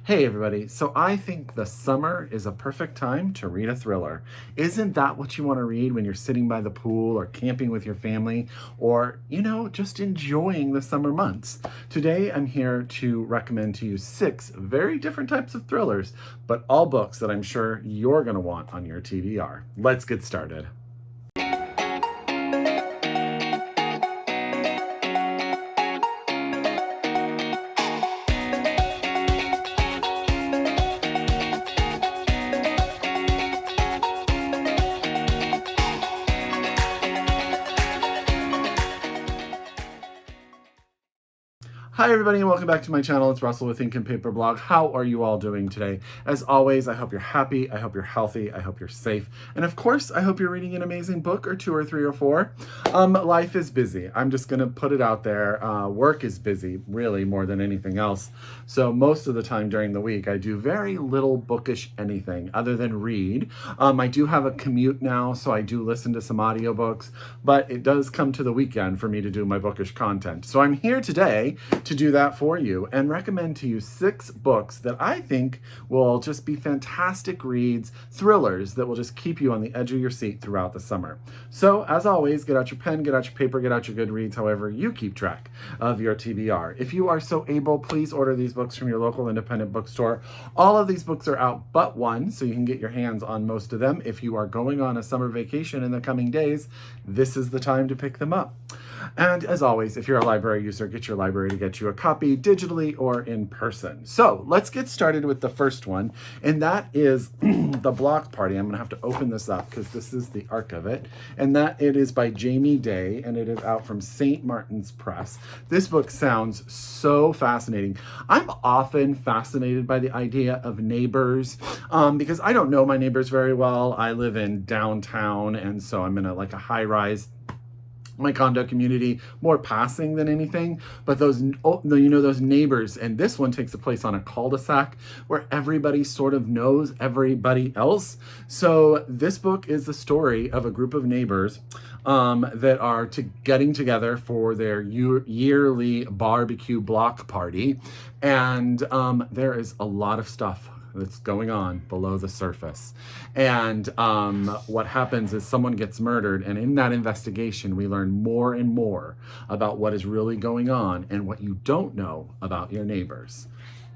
Hey everybody, so I think the summer is a perfect time to read a thriller. Isn't that what you want to read when you're sitting by the pool or camping with your family or, just enjoying the summer months? Today I'm here to recommend to you 6 very different types of thrillers, but all books that I'm sure you're going to want on your TBR. Let's get started. Hi everybody and welcome back to my channel. It's Russell with Ink and Paper Blog. How are you all doing today? As always, I hope you're happy, I hope you're healthy, I hope you're safe, and of course, I hope you're reading an amazing book or 2 or 3 or 4. Life is busy. I'm just gonna put it out there. Work is busy, really, more than anything else. So most of the time during the week, I do very little bookish anything other than read. I do have a commute now, so I do listen to some audiobooks, but it does come to the weekend for me to do my bookish content. So I'm here today to do that for you and recommend to you 6 books that I think will just be fantastic reads, thrillers that will just keep you on the edge of your seat throughout the summer. So as always, get out your pen, get out your paper, get out your Goodreads, however you keep track of your TBR. If you are so able, please order these books from your local independent bookstore. All of these books are out but one, so you can get your hands on most of them. If you are going on a summer vacation in the coming days, this is the time to pick them up. And as always, if you're a library user, get your library to get you a copy digitally or in person. So let's get started with the first one, and that is The Block Party. I'm gonna have to open this up because this is the arc of it, and that it is by Jamie Day, and it is out from St. Martin's Press. This book sounds so fascinating. I'm often fascinated by the idea of neighbors because I don't know my neighbors very well. I live in downtown, and so I'm in a high-rise, my condo community, more passing than anything, but those neighbors, and this one takes place on a cul-de-sac where everybody sort of knows everybody else. So this book is the story of a group of neighbors that are getting together for their yearly barbecue block party, and there is a lot of stuff that's going on below the surface. And what happens is someone gets murdered, and in that investigation, we learn more and more about what is really going on and what you don't know about your neighbors.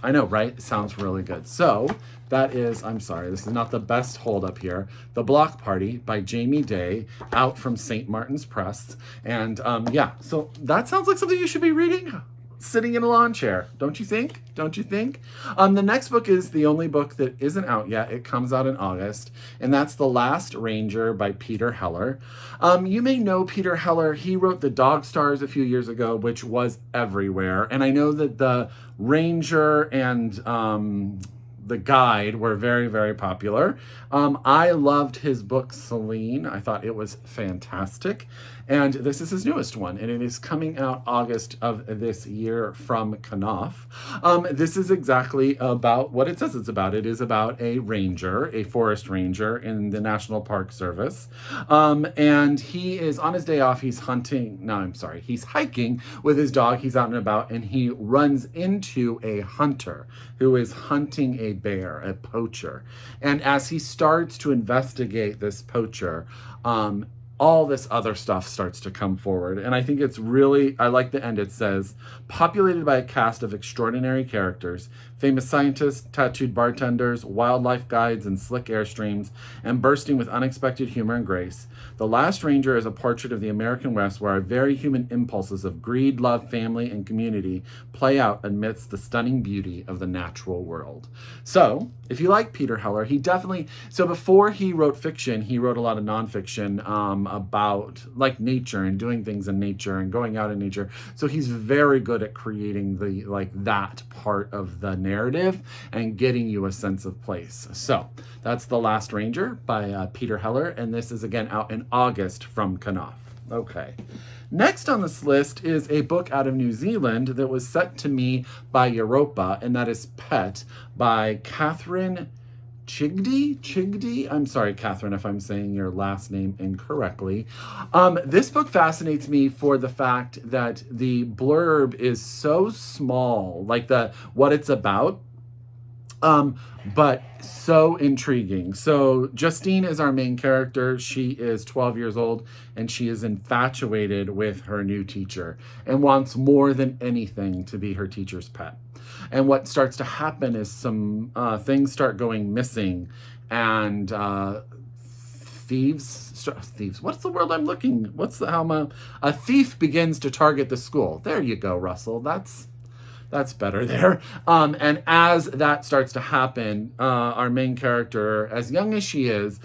I know, right? It sounds really good. So that is, I'm sorry, this is not the best hold up here. The Block Party by Jamie Day, out from St. Martin's Press. And yeah, so that sounds like something you should be reading sitting in a lawn chair, don't you think? Don't you think? The next book is the only book that isn't out yet. It comes out in August, and that's The Last Ranger by Peter Heller. You may know Peter Heller. He wrote The Dog Stars a few years ago, which was everywhere. And I know that The Ranger and The Guide were very, very popular. I loved his book, Celine. I thought it was fantastic. And this is his newest one, and it is coming out August of this year from Knopf. This is exactly about what it says it's about. It is about a ranger, a forest ranger in the National Park Service. And he is on his day off, he's hiking with his dog. He's out and about, and he runs into a hunter who is hunting a bear, a poacher. And as he starts to investigate this poacher, all this other stuff starts to come forward. And I think it's really, I like the end. It says, populated by a cast of extraordinary characters, famous scientists, tattooed bartenders, wildlife guides, and slick airstreams, and bursting with unexpected humor and grace, The Last Ranger is a portrait of the American West where our very human impulses of greed, love, family, and community play out amidst the stunning beauty of the natural world. So, if you like Peter Heller, so before he wrote fiction, he wrote a lot of nonfiction about nature and doing things in nature and going out in nature. So he's very good at creating that part of the narrative and getting you a sense of place. So that's The Last Ranger by Peter Heller, and this is again out in August from Knopf. Okay. Next on this list is a book out of New Zealand that was sent to me by Europa, and that is Pet by Catherine Chidgey. I'm sorry, Catherine, if I'm saying your last name incorrectly. This book fascinates me for the fact that the blurb is so small, what it's about. But so intriguing. So Justine is our main character. She is 12 years old and she is infatuated with her new teacher and wants more than anything to be her teacher's pet. And what starts to happen is some things start going missing, and thieves. What's the word I'm looking? A thief begins to target the school. There you go, Russell. That's better there. And as that starts to happen, our main character, as young as she is,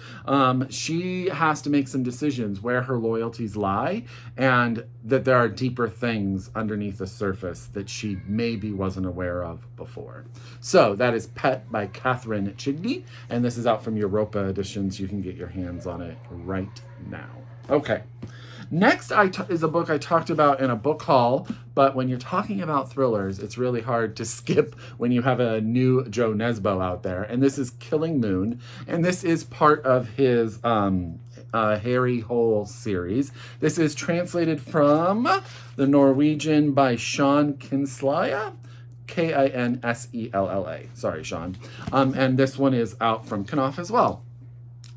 she has to make some decisions where her loyalties lie, and that there are deeper things underneath the surface that she maybe wasn't aware of before. So that is Pet by Catherine Chidgey, and this is out from Europa editions. You can get your hands on it right now. Okay. Next is a book I talked about in a book haul, but when you're talking about thrillers, it's really hard to skip when you have a new Joe Nesbo out there. And this is Killing Moon, and this is part of his Harry Hole series. This is translated from the Norwegian by Sean Kinsella. Kinsella. Sorry, Sean. And this one is out from Knopf as well.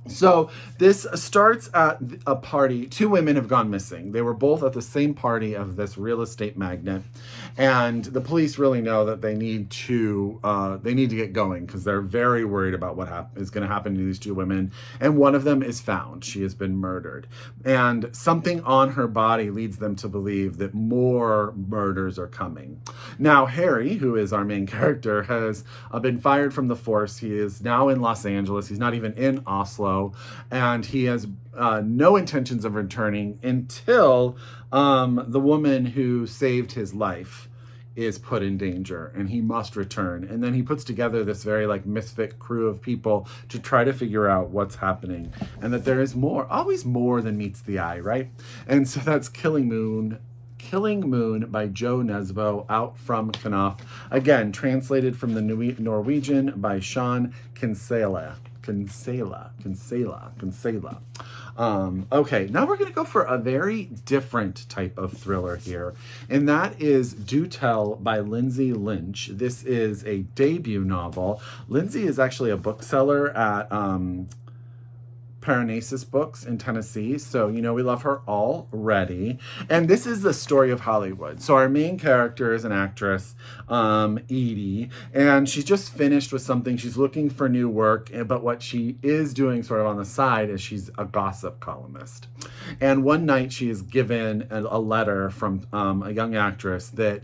So this starts at a party. Two women have gone missing. They were both at the same party of this real estate magnate, and the police really know that they need to get going because they're very worried about what is going to happen to these two women. And one of them is found. She has been murdered, and something on her body leads them to believe that more murders are coming. Now Harry, who is our main character, has been fired from the force. He is now in Los Angeles. He's not even in Oslo. And he has no intentions of returning until the woman who saved his life is put in danger, and he must return. And then he puts together this very misfit crew of people to try to figure out what's happening, and that there is always more than meets the eye, right? And so that's Killing Moon by Joe Nesbo, out from Knopf. Again, translated from the Norwegian by Sean Kinsella. Okay, now we're going to go for a very different type of thriller here, and that is Do Tell by Lindsay Lynch. This is a debut novel. Lindsay is actually a bookseller at Parnassus Books in Tennessee, so we love her already. And this is the story of Hollywood. So our main character is an actress, Edie, and she's just finished with something. She's looking for new work, but what she is doing sort of on the side is she's a gossip columnist. And one night she is given a letter from a young actress that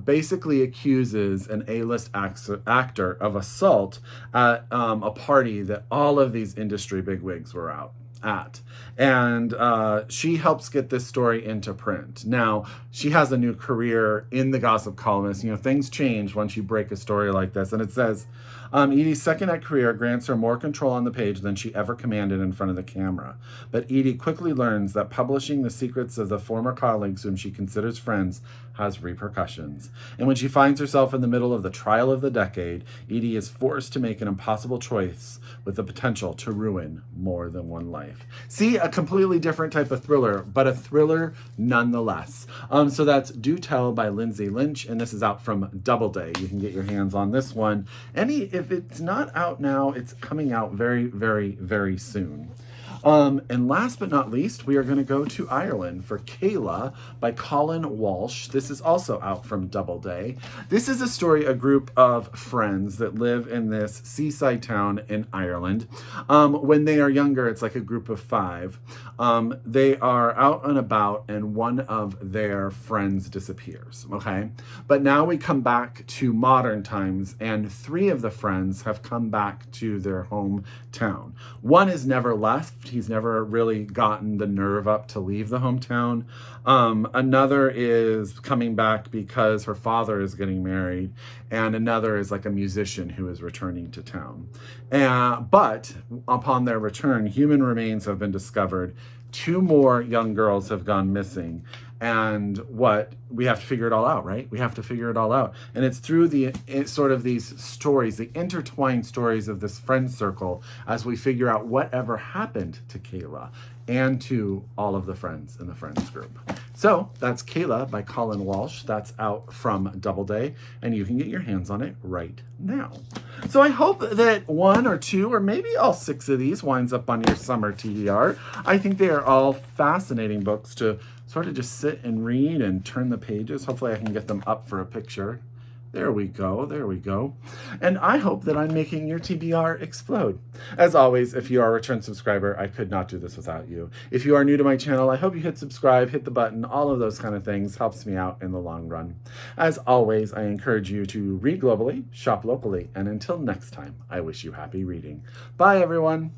basically accuses an A-list actor of assault at a party that all of these industry bigwigs were out at. And she helps get this story into print. Now, she has a new career in the gossip columnist. Things change once you break a story like this. And it says, Edie's second act career grants her more control on the page than she ever commanded in front of the camera. But Edie quickly learns that publishing the secrets of the former colleagues whom she considers friends has repercussions. And when she finds herself in the middle of the trial of the decade, Edie is forced to make an impossible choice with the potential to ruin more than one life. See, a completely different type of thriller, but a thriller nonetheless. So that's Do Tell by Lindsay Lynch, and this is out from DoubleDay. You can get your hands on this one. If it's not out now, it's coming out very, very, very soon. And last but not least, we are going to go to Ireland for Kayla by Colin Walsh. This is also out from Doubleday. This is a story, a group of friends that live in this seaside town in Ireland. When they are younger, it's like a group of 5. They are out and about, and one of their friends disappears, okay? But now we come back to modern times, and 3 of the friends have come back to their hometown. One has never left. He's never really gotten the nerve up to leave the hometown. Another is coming back because her father is getting married, and another is like a musician who is returning to town. But upon their return, human remains have been discovered. 2 more young girls have gone missing. And we have to figure it all out, right? We have to figure it all out. And it's through sort of these stories, the intertwined stories of this friend circle, as we figure out whatever happened to Kayla and to all of the friends in the friends group. So that's Kayla by Colin Walsh. That's out from DoubleDay, and you can get your hands on it right now. So I hope that 1 or 2 or maybe all 6 of these winds up on your summer TBR. I think they are all fascinating books to sort of just sit and read and turn the pages. Hopefully I can get them up for a picture. There we go, there we go. And I hope that I'm making your TBR explode. As always, if you are a return subscriber, I could not do this without you. If you are new to my channel, I hope you hit subscribe, hit the button, all of those kind of things. Helps me out in the long run. As always, I encourage you to read globally, shop locally, and until next time, I wish you happy reading. Bye, everyone.